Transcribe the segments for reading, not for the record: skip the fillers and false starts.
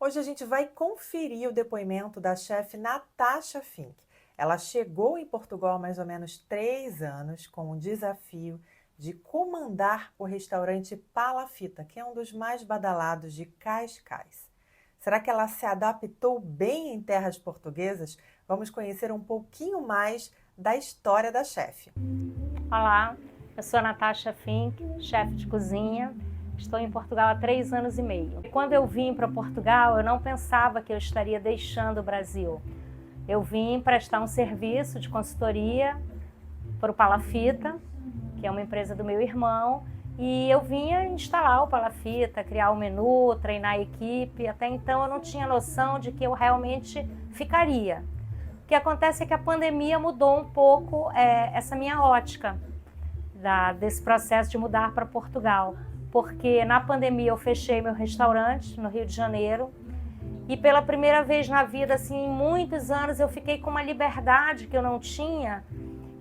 Hoje a gente vai conferir o depoimento da chefe Natasha Fink. Ela chegou em Portugal há mais ou menos 3 anos com o desafio de comandar o restaurante Palafita, que é um dos mais badalados de Cascais. Será que ela se adaptou bem em terras portuguesas? Vamos conhecer um pouquinho mais da história da chefe. Olá, eu sou a Natasha Fink, chefe de cozinha. Estou em Portugal há 3 anos e meio. Quando eu vim para Portugal, eu não pensava que eu estaria deixando o Brasil. Eu vim prestar um serviço de consultoria para o Palafita, que é uma empresa do meu irmão, e eu vinha instalar o Palafita, criar o menu, treinar a equipe. Até então eu não tinha noção de que eu realmente ficaria. O que acontece é que a pandemia mudou um pouco essa minha ótica desse processo de mudar para Portugal. Porque na pandemia eu fechei meu restaurante no Rio de Janeiro e pela primeira vez na vida, assim, em muitos anos, eu fiquei com uma liberdade que eu não tinha,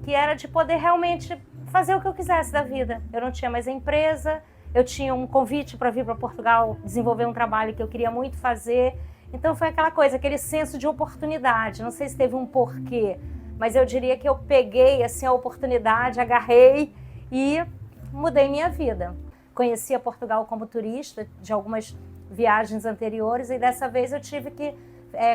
que era de poder realmente fazer o que eu quisesse da vida. Eu não tinha mais empresa, eu tinha um convite para vir para Portugal desenvolver um trabalho que eu queria muito fazer. Então foi aquela coisa, aquele senso de oportunidade. Não sei se teve um porquê, mas eu diria que eu peguei assim, a oportunidade, agarrei e mudei minha vida. Conhecia Portugal como turista de algumas viagens anteriores e dessa vez eu tive que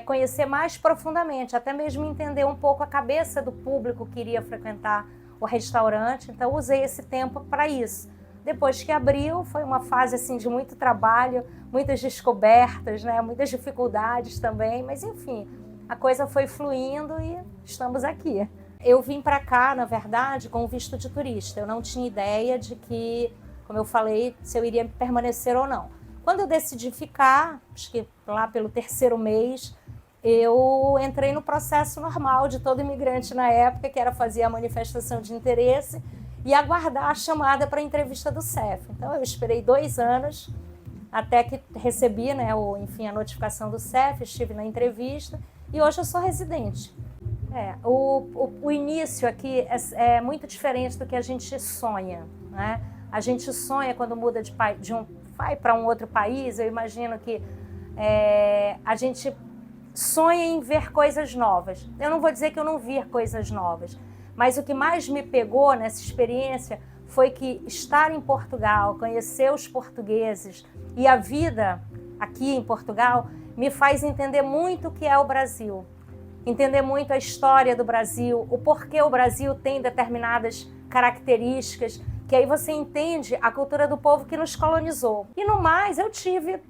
conhecer mais profundamente, até mesmo entender um pouco a cabeça do público que iria frequentar o restaurante. Então usei esse tempo para isso. Depois que abriu, foi uma fase assim, de muito trabalho, muitas descobertas, né? Muitas dificuldades também, mas enfim, a coisa foi fluindo e estamos aqui. Eu vim para cá, na verdade, com visto de turista. Eu não tinha ideia de que, como eu falei, se eu iria permanecer ou não. Quando eu decidi ficar, acho que lá pelo 3º mês, eu entrei no processo normal de todo imigrante na época, que era fazer a manifestação de interesse e aguardar a chamada para a entrevista do CEF. Então eu esperei 2 anos até que recebi, né, a notificação do CEF, estive na entrevista e hoje eu sou residente. O início aqui é muito diferente do que a gente sonha, né? A gente sonha quando muda vai para um outro país. Eu imagino que a gente sonha em ver coisas novas. Eu não vou dizer que eu não vi coisas novas, mas o que mais me pegou nessa experiência foi que estar em Portugal, conhecer os portugueses e a vida aqui em Portugal me faz entender muito o que é o Brasil, entender muito a história do Brasil, o porquê o Brasil tem determinadas características, que aí você entende a cultura do povo que nos colonizou. E no mais, eu tive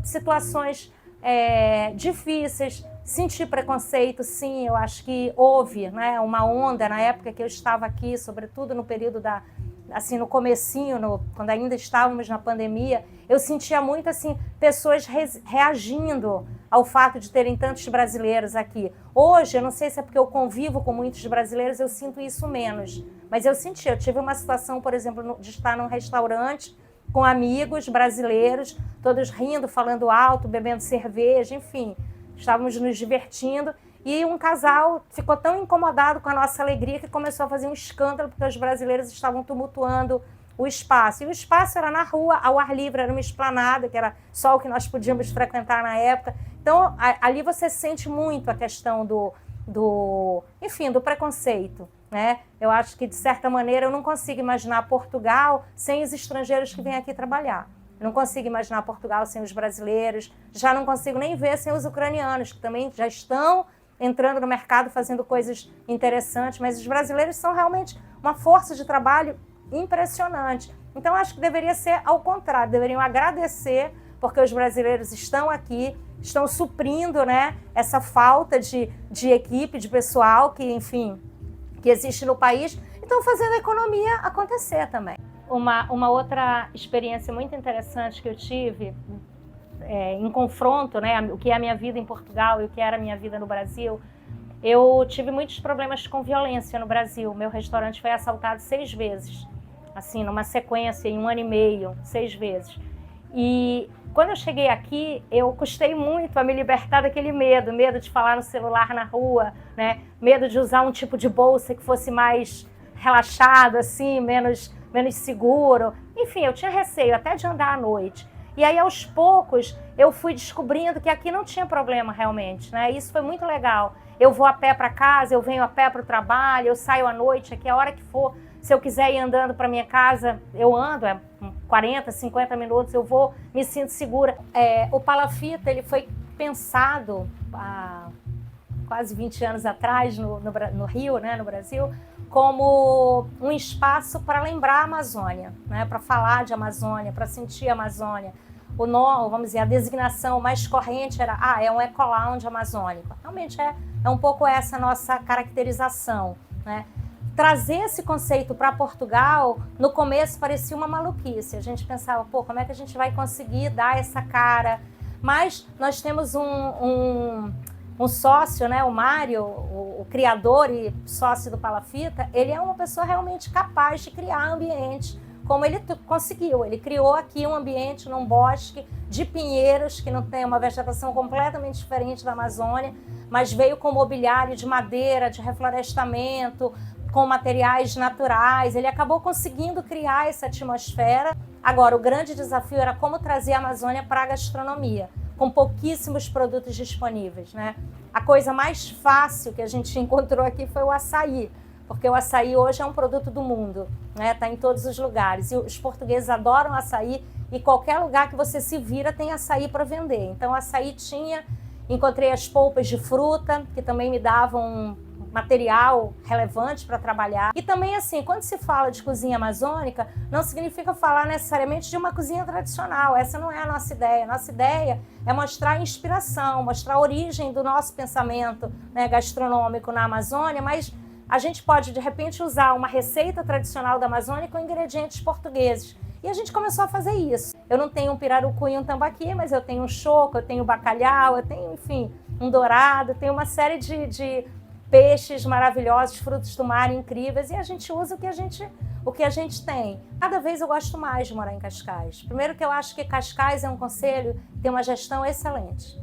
situações difíceis, senti preconceito, sim, eu acho que houve, né, uma onda na época que eu estava aqui, sobretudo no período assim, no comecinho, quando ainda estávamos na pandemia, eu sentia muito assim, pessoas reagindo ao fato de terem tantos brasileiros aqui. Hoje, eu não sei se é porque eu convivo com muitos brasileiros, eu sinto isso menos. Mas eu tive uma situação, por exemplo, de estar num restaurante com amigos brasileiros, todos rindo, falando alto, bebendo cerveja, enfim, estávamos nos divertindo. E um casal ficou tão incomodado com a nossa alegria que começou a fazer um escândalo porque os brasileiros estavam tumultuando o espaço. E o espaço era na rua, ao ar livre, era uma esplanada, que era só o que nós podíamos frequentar na época. Então, ali você sente muito a questão do preconceito, né? Eu acho que, de certa maneira, eu não consigo imaginar Portugal sem os estrangeiros que vêm aqui trabalhar. Eu não consigo imaginar Portugal sem os brasileiros, já não consigo nem ver sem os ucranianos, que também já estão entrando no mercado, fazendo coisas interessantes, mas os brasileiros são realmente uma força de trabalho impressionante. Então, acho que deveria ser ao contrário, deveriam agradecer, porque os brasileiros estão aqui, estão suprindo, né, essa falta de equipe, de pessoal que, enfim, que existe no país, então fazendo a economia acontecer também. Uma outra experiência muito interessante que eu tive em confronto, né, o que é a minha vida em Portugal e o que era a minha vida no Brasil, eu tive muitos problemas com violência no Brasil. Meu restaurante foi assaltado 6 vezes, assim, numa sequência, em 1 ano e meio, 6 vezes. E quando eu cheguei aqui, eu custei muito a me libertar daquele medo de falar no celular na rua, né, medo de usar um tipo de bolsa que fosse mais relaxado, assim, menos seguro. Enfim, eu tinha receio até de andar à noite. E aí, aos poucos, eu fui descobrindo que aqui não tinha problema realmente, né? Isso foi muito legal. Eu vou a pé para casa, eu venho a pé para o trabalho, eu saio à noite, aqui a hora que for. Se eu quiser ir andando para minha casa, eu ando, 40, 50 minutos, eu vou, me sinto segura. O Palafita, ele foi pensado há quase 20 anos atrás, no Rio, né, no Brasil, como um espaço para lembrar a Amazônia, né, para falar de Amazônia, para sentir a Amazônia. Vamos dizer, a designação mais corrente era, é um eco-lounge amazônico. Realmente é um pouco essa nossa caracterização, né? Trazer esse conceito para Portugal, no começo parecia uma maluquice. A gente pensava, como é que a gente vai conseguir dar essa cara? Mas nós temos um sócio, né, o Mário, o criador e sócio do Palafita, ele é uma pessoa realmente capaz de criar ambiente, como ele conseguiu. Ele criou aqui um ambiente num bosque de pinheiros, que não tem uma vegetação completamente diferente da Amazônia, mas veio com mobiliário de madeira, de reflorestamento, com materiais naturais. Ele acabou conseguindo criar essa atmosfera. Agora, o grande desafio era como trazer a Amazônia para a gastronomia, com pouquíssimos produtos disponíveis, né? A coisa mais fácil que a gente encontrou aqui foi o açaí, porque o açaí hoje é um produto do mundo, né? Tá em todos os lugares. E os portugueses adoram açaí, e qualquer lugar que você se vira tem açaí para vender. Então, açaí encontrei as polpas de fruta, que também me davam um material relevante para trabalhar. E também, assim, quando se fala de cozinha amazônica, não significa falar necessariamente de uma cozinha tradicional. Essa não é a nossa ideia. A nossa ideia é mostrar a inspiração, mostrar a origem do nosso pensamento, né, gastronômico na Amazônia, mas a gente pode, de repente, usar uma receita tradicional da Amazônia com ingredientes portugueses. E a gente começou a fazer isso. Eu não tenho um pirarucu e um tambaqui, mas eu tenho um choco, eu tenho bacalhau, eu tenho, enfim, um dourado, tenho uma série de peixes maravilhosos, frutos do mar incríveis, e a gente usa o que a gente tem. Cada vez eu gosto mais de morar em Cascais. Primeiro que eu acho que Cascais é um concelho, tem uma gestão excelente.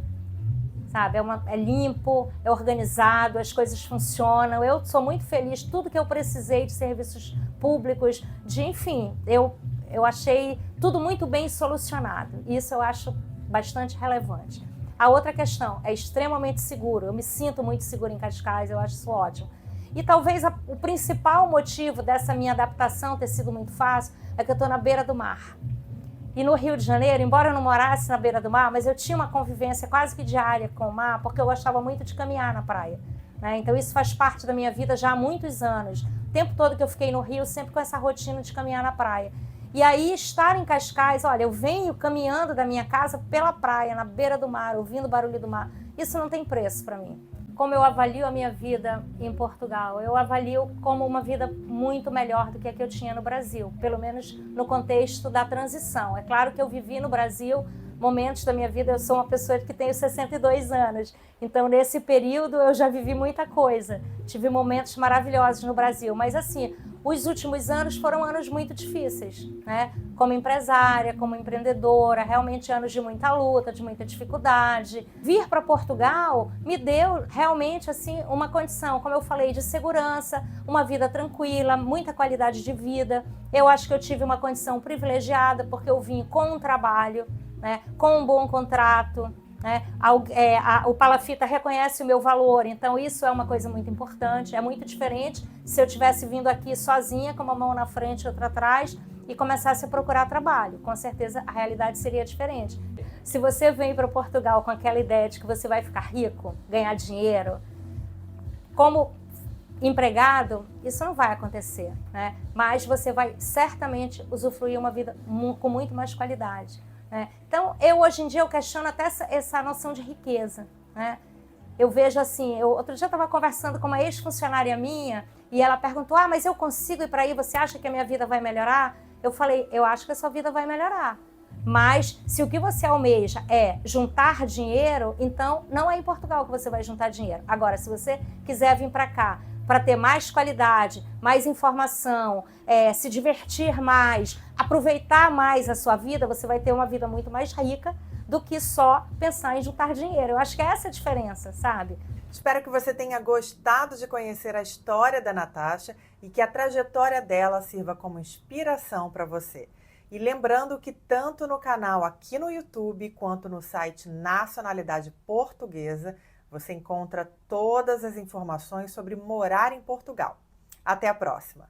Sabe? É limpo, é organizado, as coisas funcionam. Eu sou muito feliz, tudo que eu precisei de serviços públicos, enfim, eu achei tudo muito bem solucionado. Isso eu acho bastante relevante. A outra questão é extremamente seguro. Eu me sinto muito segura em Cascais, eu acho isso ótimo. E talvez o principal motivo dessa minha adaptação ter sido muito fácil é que eu estou na beira do mar. E no Rio de Janeiro, embora eu não morasse na beira do mar, mas eu tinha uma convivência quase que diária com o mar, porque eu gostava muito de caminhar na praia, né? Então isso faz parte da minha vida já há muitos anos. O tempo todo que eu fiquei no Rio, sempre com essa rotina de caminhar na praia. E aí, estar em Cascais, olha, eu venho caminhando da minha casa pela praia, na beira do mar, ouvindo o barulho do mar. Isso não tem preço para mim. Como eu avalio a minha vida em Portugal? Eu avalio como uma vida muito melhor do que a que eu tinha no Brasil, pelo menos no contexto da transição. É claro que eu vivi no Brasil momentos da minha vida, eu sou uma pessoa que tenho 62 anos, então nesse período eu já vivi muita coisa. Tive momentos maravilhosos no Brasil, mas assim, os últimos anos foram anos muito difíceis, né? Como empresária, como empreendedora, realmente anos de muita luta, de muita dificuldade. Vir para Portugal me deu realmente assim uma condição, como eu falei, de segurança, uma vida tranquila, muita qualidade de vida. Eu acho que eu tive uma condição privilegiada porque eu vim com um trabalho, né, com um bom contrato, né? O Palafita reconhece o meu valor, então isso é uma coisa muito importante. É muito diferente se eu tivesse vindo aqui sozinha, com uma mão na frente e outra atrás, e começasse a procurar trabalho. Com certeza a realidade seria diferente. Se você vem para Portugal com aquela ideia de que você vai ficar rico, ganhar dinheiro, como empregado, isso não vai acontecer, né? Mas você vai certamente usufruir uma vida com muito mais qualidade. Então, hoje em dia eu questiono até essa noção de riqueza, né? Eu vejo assim, outro dia eu estava conversando com uma ex-funcionária minha e ela perguntou, mas eu consigo ir para aí, você acha que a minha vida vai melhorar? Eu falei, eu acho que a sua vida vai melhorar, mas se o que você almeja é juntar dinheiro, então não é em Portugal que você vai juntar dinheiro. Agora, se você quiser vir para cá para ter mais qualidade, mais informação, se divertir mais, aproveitar mais a sua vida, você vai ter uma vida muito mais rica do que só pensar em juntar dinheiro. Eu acho que é essa a diferença, sabe? Espero que você tenha gostado de conhecer a história da Natasha e que a trajetória dela sirva como inspiração para você. E lembrando que tanto no canal aqui no YouTube quanto no site Nacionalidade Portuguesa, você encontra todas as informações sobre morar em Portugal. Até a próxima!